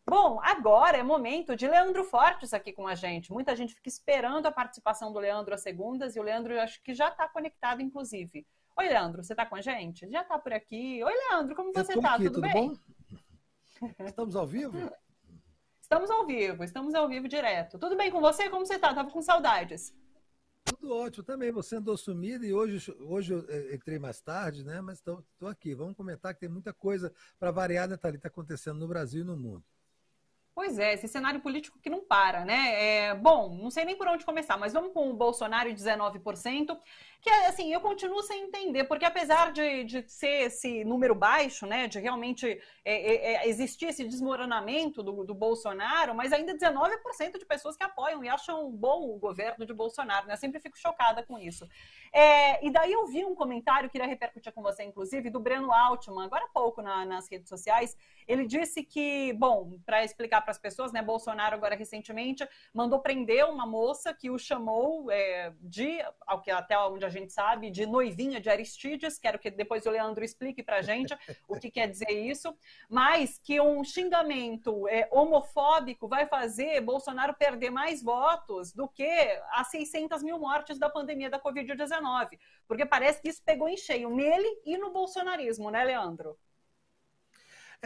Bom, agora é momento de Leandro Fortes aqui com a gente. Muita gente fica esperando a participação do Leandro às segundas e o Leandro eu acho que já está conectado, inclusive. Oi, Leandro, você está com a gente? Já está por aqui. Oi, Leandro, como Eu você estou está? aqui, Tudo tudo bem? bom? Estamos ao vivo? Estamos ao vivo direto. Tudo bem com você? Como você está? Tava com saudades. Tudo ótimo também. Você andou sumido e hoje eu entrei mais tarde, né? Mas estou aqui. Vamos comentar que tem muita coisa para variar, né, Thalita, acontecendo no Brasil e no mundo. Pois é, esse cenário político que não para, né? Bom, não sei nem por onde começar, mas vamos com o Bolsonaro e 19%, que assim, eu continuo sem entender, porque apesar de ser esse número baixo, né, de realmente existir esse desmoronamento do Bolsonaro, mas ainda 19% de pessoas que apoiam e acham bom o governo de Bolsonaro, né? Eu sempre fico chocada com isso. E daí eu vi um comentário, queria repercutir com você, inclusive, do Breno Altman, agora há pouco nas redes sociais. Ele disse que, bom, para explicar para as pessoas, né, Bolsonaro agora recentemente mandou prender uma moça que o chamou até onde a gente sabe, de noivinha de Aristides. Quero que depois o Leandro explique para a gente o que quer dizer isso, mas que um xingamento homofóbico vai fazer Bolsonaro perder mais votos do que as 600 mil mortes da pandemia da Covid-19, porque parece que isso pegou em cheio nele e no bolsonarismo, né, Leandro?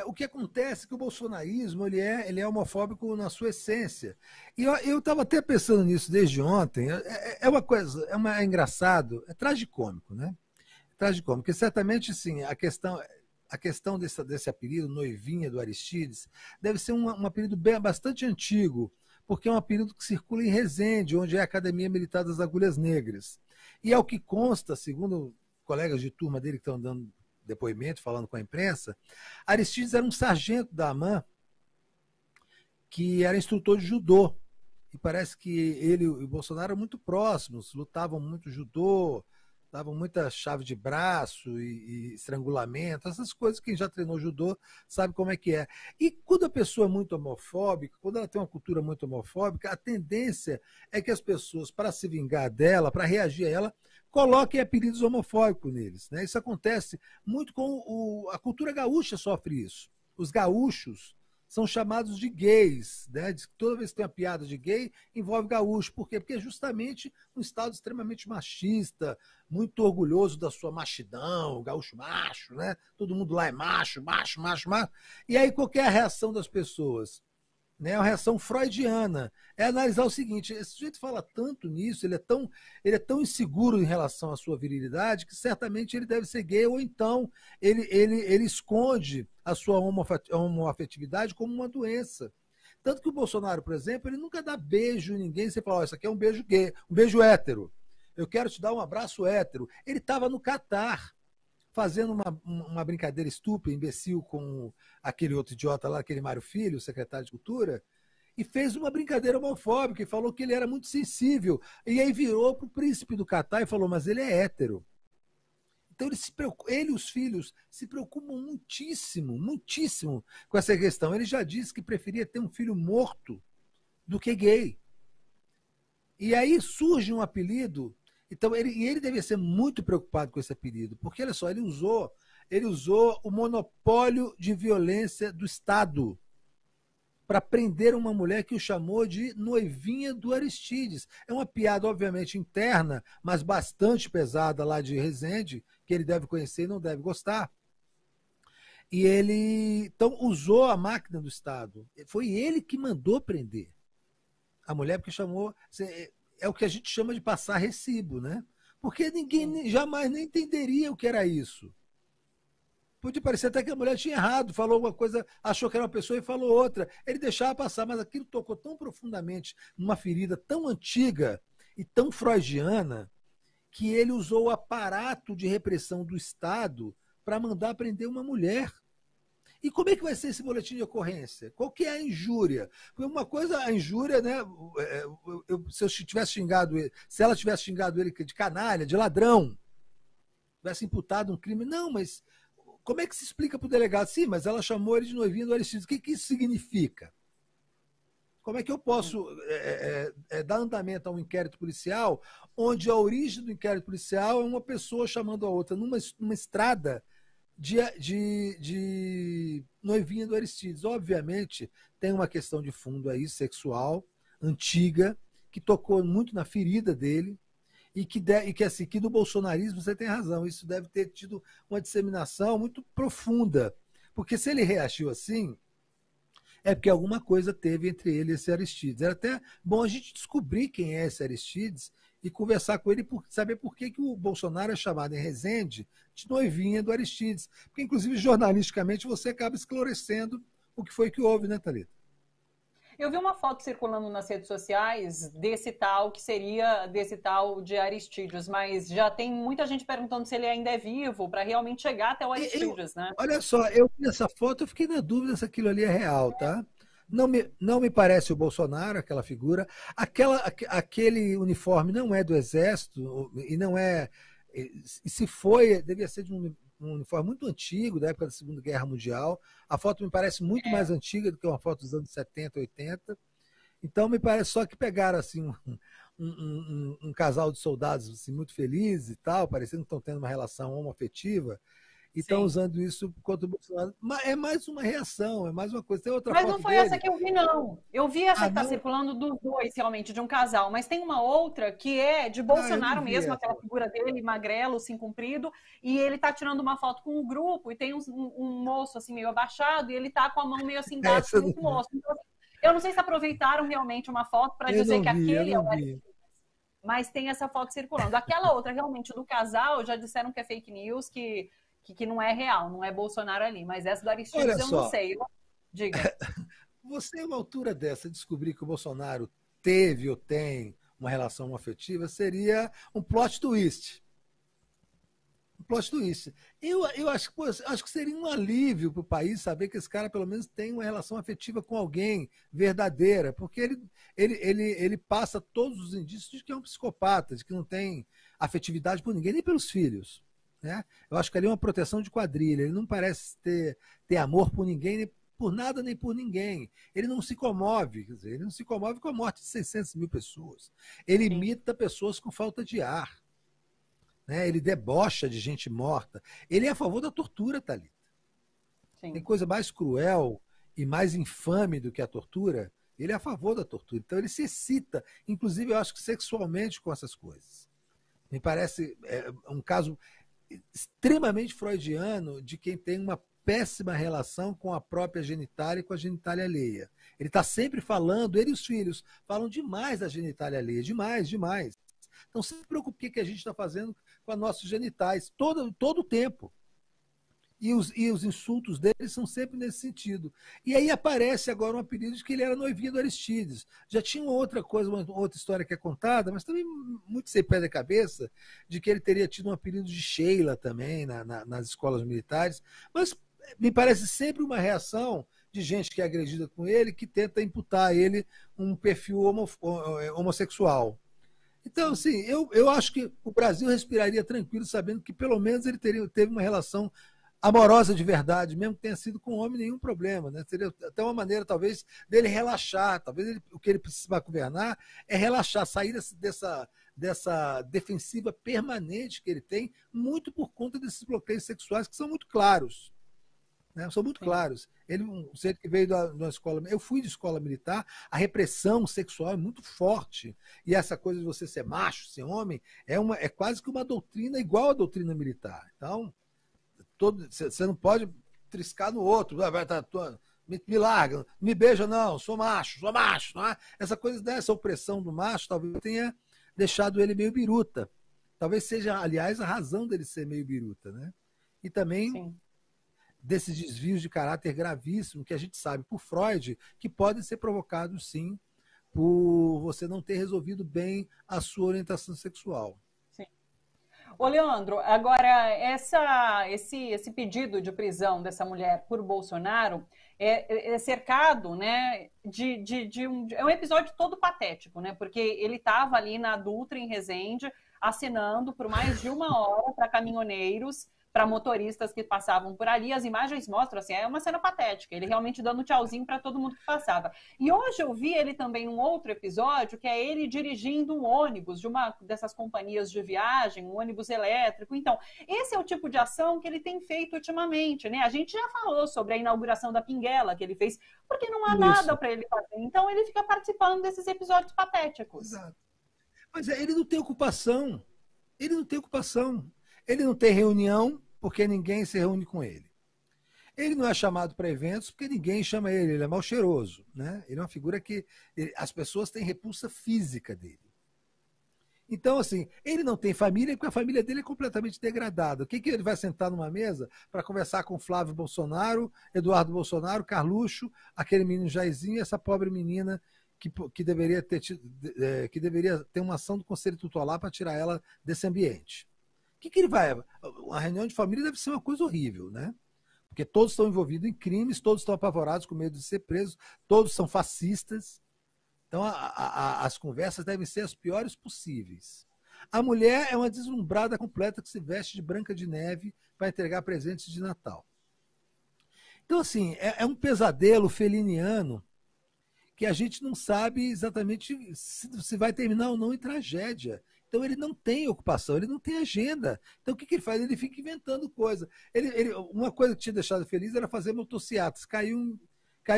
O que acontece é que o bolsonarismo ele é homofóbico na sua essência. E eu estava até pensando nisso desde ontem. É uma coisa, é engraçado, é tragicômico, né? Tragicômico, porque certamente, sim, a questão desse apelido, Noivinha do Aristides, deve ser um apelido bastante antigo, porque é um apelido que circula em Resende, onde é a Academia Militar das Agulhas Negras. E ao que consta, segundo colegas de turma dele que estão dando depoimento, falando com a imprensa, Aristides era um sargento da AMAN que era instrutor de judô. E parece que ele e o Bolsonaro eram muito próximos, lutavam muito judô, davam muita chave de braço e estrangulamento, essas coisas. Quem já treinou judô sabe como é que é. E quando a pessoa é muito homofóbica, quando ela tem uma cultura muito homofóbica, a tendência é que as pessoas, para se vingar dela, para reagir a ela, coloquem apelidos homofóbicos neles. Né? Isso acontece muito com a cultura gaúcha, sofre isso. Os gaúchos são chamados de gays, né? Diz que toda vez que tem uma piada de gay, envolve gaúcho. Por quê? Porque é justamente um estado extremamente machista, muito orgulhoso da sua machidão, gaúcho macho, né? Todo mundo lá é macho, macho, macho, macho. E aí qual que é a reação das pessoas? Né, a reação freudiana é analisar o seguinte: esse sujeito fala tanto nisso, ele é tão inseguro em relação à sua virilidade que certamente ele deve ser gay, ou então ele esconde a sua homoafetividade como uma doença. Tanto que o Bolsonaro, por exemplo, ele nunca dá beijo em ninguém. Você fala: oh, isso aqui é um beijo gay, um beijo hétero, eu quero te dar um abraço hétero. Ele estava no Catar fazendo uma brincadeira estúpida, imbecil, com aquele outro idiota lá, aquele Mário Filho, secretário de Cultura, e fez uma brincadeira homofóbica e falou que ele era muito sensível. E aí virou para o príncipe do Catar e falou: mas ele é hétero. Então ele e os filhos se preocupam muitíssimo, muitíssimo com essa questão. Ele já disse que preferia ter um filho morto do que gay. E aí surge um apelido. Então, ele devia ser muito preocupado com esse apelido, porque, olha só, ele usou o monopólio de violência do Estado para prender uma mulher que o chamou de noivinha do Aristides. É uma piada, obviamente, interna, mas bastante pesada lá de Resende, que ele deve conhecer e não deve gostar. E ele, então, usou a máquina do Estado. Foi ele que mandou prender a mulher, porque chamou. É o que a gente chama de passar recibo, né? Porque ninguém jamais nem entenderia o que era isso. Podia parecer até que a mulher tinha errado, falou alguma coisa, achou que era uma pessoa e falou outra. Ele deixava passar, mas aquilo tocou tão profundamente numa ferida tão antiga e tão freudiana que ele usou o aparato de repressão do Estado para mandar prender uma mulher. E como é que vai ser esse boletim de ocorrência? Qual que é a injúria? Porque uma coisa, a injúria, né? Se eu tivesse xingado ele, se ela tivesse xingado ele de canalha, de ladrão, tivesse imputado um crime, não, mas como é que se explica para o delegado? Sim, mas ela chamou ele de noivinha do Aristides. O que isso significa? Como é que eu posso dar andamento a um inquérito policial onde a origem do inquérito policial é uma pessoa chamando a outra numa estrada de noivinha do Aristides. Obviamente, tem uma questão de fundo aí, sexual, antiga, que tocou muito na ferida dele, assim, que do bolsonarismo você tem razão, isso deve ter tido uma disseminação muito profunda. Porque se ele reagiu assim, é porque alguma coisa teve entre ele e esse Aristides. Era até bom a gente descobrir quem é esse Aristides e conversar com ele, saber por que o Bolsonaro é chamado em Resende de noivinha do Aristides. Porque, inclusive, jornalisticamente, você acaba esclarecendo o que foi que houve, né, Thalita? Eu vi uma foto circulando nas redes sociais desse tal de Aristides, mas já tem muita gente perguntando se ele ainda é vivo para realmente chegar até o Aristides, né? Olha só, eu vi essa foto, eu fiquei na dúvida se aquilo ali é real, tá? Não me parece o Bolsonaro, aquela figura. Aquele uniforme não é do Exército, e não é. E se foi, devia ser de um uniforme muito antigo, da época da Segunda Guerra Mundial. A foto me parece muito mais antiga do que uma foto dos anos 70, 80. Então me parece só que pegaram assim um casal de soldados assim, muito felizes e tal, parecendo que estão tendo uma relação homoafetiva, e estão usando isso contra o Bolsonaro. Mas é mais uma reação, é mais uma coisa. Tem outra mas foto não foi dele. essa que eu vi, não. Eu vi essa que está não? circulando dos dois, realmente, de um casal. Mas tem uma outra que é de Bolsonaro mesmo, aquela figura dele, magrelo, assim, comprido. E ele tá tirando uma foto com um grupo e tem um moço, assim, meio abaixado. E ele tá com a mão meio assim, dada com o moço. Então, assim, eu não sei se aproveitaram realmente uma foto para dizer que aquele é o Aristides. Mas tem essa foto circulando. Aquela outra, realmente, do casal, já disseram que é fake news, que não é real, não é Bolsonaro ali. Mas essa do Aristides eu não sei. Diga. Você, a uma altura dessa, descobrir que o Bolsonaro teve ou tem uma relação afetiva, seria um plot twist. Um plot twist. Eu acho que seria um alívio para o país saber que esse cara, pelo menos, tem uma relação afetiva com alguém verdadeira, porque ele passa todos os indícios de que é um psicopata, de que não tem afetividade por ninguém, nem pelos filhos. Né? Eu acho que ali é uma proteção de quadrilha. Ele não parece ter amor por ninguém, nem por nada, nem por ninguém. Ele não se comove, quer dizer, ele não se comove com a morte de 600 mil pessoas. Ele imita pessoas com falta de ar. Né? Ele debocha de gente morta. Ele é a favor da tortura, Thalita. Sim. Tem coisa mais cruel e mais infame do que a tortura? Ele é a favor da tortura. Então ele se excita, inclusive eu acho que sexualmente, com essas coisas. Me parece um caso extremamente freudiano de quem tem uma péssima relação com a própria genitália e com a genitália alheia. Ele está sempre falando, ele e os filhos falam demais da genitália alheia, demais, demais. Então sempre se preocupe o que a gente está fazendo com os nossos genitais, todo o tempo. E os insultos dele são sempre nesse sentido. E aí aparece agora um apelido de que ele era noivinha do Aristides. Já tinha uma outra coisa, uma outra história que é contada, mas também muito sem pé da cabeça, de que ele teria tido um apelido de Sheila também nas escolas militares. Mas me parece sempre uma reação de gente que é agredida com ele, que tenta imputar a ele um perfil homossexual. Então, assim, eu acho que o Brasil respiraria tranquilo sabendo que pelo menos ele teve uma relação amorosa de verdade, mesmo que tenha sido com homem, nenhum problema. Né? Seria até uma maneira, talvez, dele relaxar. Talvez o que ele precisa para governar é relaxar, sair dessa defensiva permanente que ele tem, muito por conta desses bloqueios sexuais que são muito claros. Né? São muito claros. Ele, um ser que veio da escola... Eu fui de escola militar, a repressão sexual é muito forte. E essa coisa de você ser macho, ser homem, é quase que uma doutrina igual à doutrina militar. Então... Você não pode triscar no outro, me larga, me beija, não, sou macho, não é? Essa coisa dessa opressão do macho talvez tenha deixado ele meio biruta. Talvez seja, aliás, a razão dele ser meio biruta, né? E também Sim. desses desvios de caráter gravíssimo que a gente sabe por Freud que podem ser provocados, sim, por você não ter resolvido bem a sua orientação sexual. Ô, Leandro, agora, esse pedido de prisão dessa mulher por Bolsonaro é cercado, né, é um episódio todo patético, né, porque ele estava ali na Dutra, em Resende, assinando por mais de 1 hora para caminhoneiros, para motoristas que passavam por ali. As imagens mostram, assim, é uma cena patética, ele realmente dando tchauzinho para todo mundo que passava. E hoje eu vi ele também num outro episódio, que é ele dirigindo um ônibus de uma dessas companhias de viagem, um ônibus elétrico. Então, esse é o tipo de ação que ele tem feito ultimamente, né? A gente já falou sobre a inauguração da Pinguela que ele fez, porque não há nada para ele fazer. Então, ele fica participando desses episódios patéticos. Exato. Mas ele não tem ocupação. Ele não tem ocupação. Ele não tem reunião, porque ninguém se reúne com ele. Ele não é chamado para eventos, porque ninguém chama ele. Ele é mal cheiroso, né? Ele é uma figura que as pessoas têm repulsa física dele. Então, assim, ele não tem família, porque a família dele é completamente degradada. O que ele vai sentar numa mesa para conversar com Flávio Bolsonaro, Eduardo Bolsonaro, Carluxo, aquele menino Jairzinho e essa pobre menina que deveria ter uma ação do Conselho Tutelar para tirar ela desse ambiente? O que ele vai? Uma reunião de família deve ser uma coisa horrível, né? Porque todos estão envolvidos em crimes, todos estão apavorados com medo de ser presos, todos são fascistas. Então, as conversas devem ser as piores possíveis. A mulher é uma deslumbrada completa que se veste de Branca de Neve para entregar presentes de Natal. Então, assim, é um pesadelo feliniano que a gente não sabe exatamente se vai terminar ou não em tragédia. Então, ele não tem ocupação, ele não tem agenda. Então, o que ele faz? Ele fica inventando coisa. Uma coisa que tinha deixado feliz era fazer motocicletas. Caiu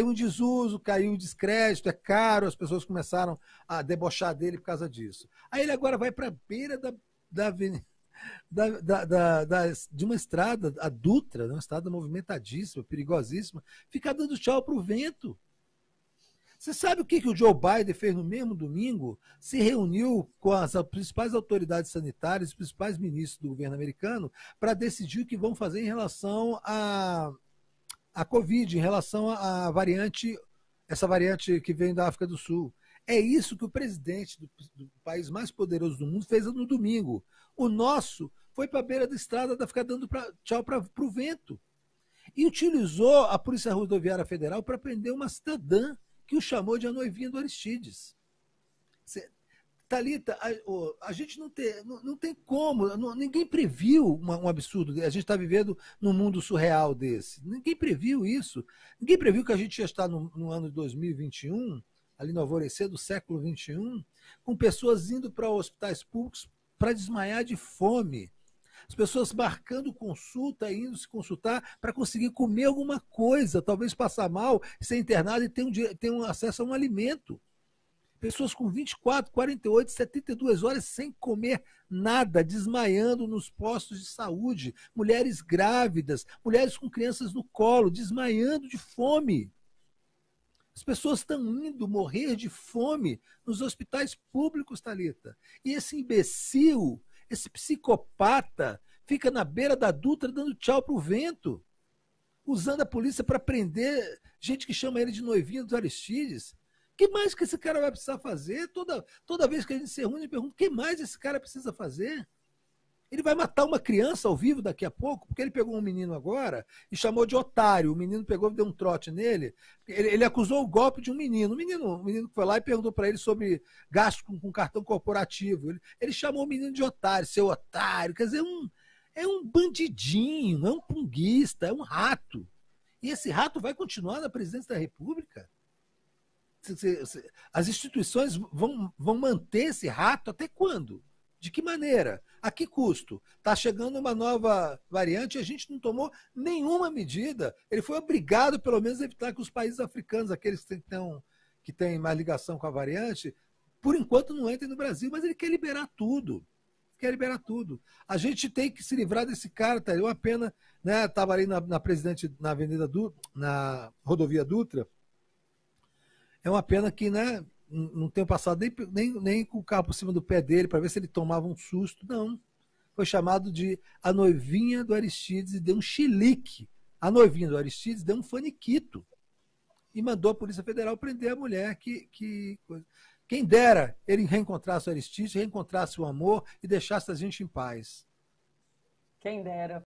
um desuso, caiu um descrédito, é caro, as pessoas começaram a debochar dele por causa disso. Aí ele agora vai para a beira de uma estrada, a Dutra, uma estrada movimentadíssima, perigosíssima, ficar dando tchau para o vento. Você sabe o que o Joe Biden fez no mesmo domingo? Se reuniu com as principais autoridades sanitárias, os principais ministros do governo americano, para decidir o que vão fazer em relação a Covid, em relação à variante, essa variante que vem da África do Sul. É isso que o presidente do país mais poderoso do mundo fez no domingo. O nosso foi para a beira da estrada ficar dando tchau para o vento. E utilizou a Polícia Rodoviária Federal para prender uma cidadã que o chamou de a noivinha do Aristides. Thalita, a gente não tem como, ninguém previu um absurdo. A gente está vivendo num mundo surreal desse. Ninguém previu isso. Ninguém previu que a gente ia estar no ano de 2021, ali no alvorecer do século XXI, com pessoas indo para hospitais públicos para desmaiar de fome. As pessoas marcando consulta, indo se consultar para conseguir comer alguma coisa, talvez passar mal, ser internado e ter um acesso a um alimento. Pessoas com 24, 48, 72 horas sem comer nada, desmaiando nos postos de saúde. Mulheres grávidas, mulheres com crianças no colo, desmaiando de fome. As pessoas estão indo morrer de fome nos hospitais públicos, Thalita. E esse imbecil, esse psicopata, fica na beira da Dutra dando tchau para o vento, usando a polícia para prender gente que chama ele de noivinha dos Aristides. O que mais que esse cara vai precisar fazer? Toda vez que a gente se reúne, eu pergunto, o que mais esse cara precisa fazer? Ele vai matar uma criança ao vivo daqui a pouco, porque ele pegou um menino agora e chamou de otário. O menino pegou e deu um trote nele. Ele acusou o golpe de um menino. O menino que foi lá e perguntou para ele sobre gasto com cartão corporativo. Ele chamou o menino de otário, seu otário. Quer dizer, é um bandidinho, é um punguista, é um rato. E esse rato vai continuar na presidência da República? As instituições vão manter esse rato até quando? De que maneira? A que custo? Está chegando uma nova variante e a gente não tomou nenhuma medida. Ele foi obrigado, pelo menos, a evitar que os países africanos, aqueles que têm mais ligação com a variante, por enquanto não entrem no Brasil, mas ele quer liberar tudo. Quer liberar tudo. A gente tem que se livrar desse cara, tá? É uma pena, né? Estava ali na Presidente, na Avenida na Rodovia Dutra. É uma pena que, né, não tenho passado nem com o carro por cima do pé dele para ver se ele tomava um susto. Não. Foi chamado de a noivinha do Aristides e deu um chilique. A noivinha do Aristides deu um faniquito. E mandou a Polícia Federal prender a mulher quem dera ele reencontrasse o Aristides, reencontrasse o amor e deixasse a gente em paz. Quem dera.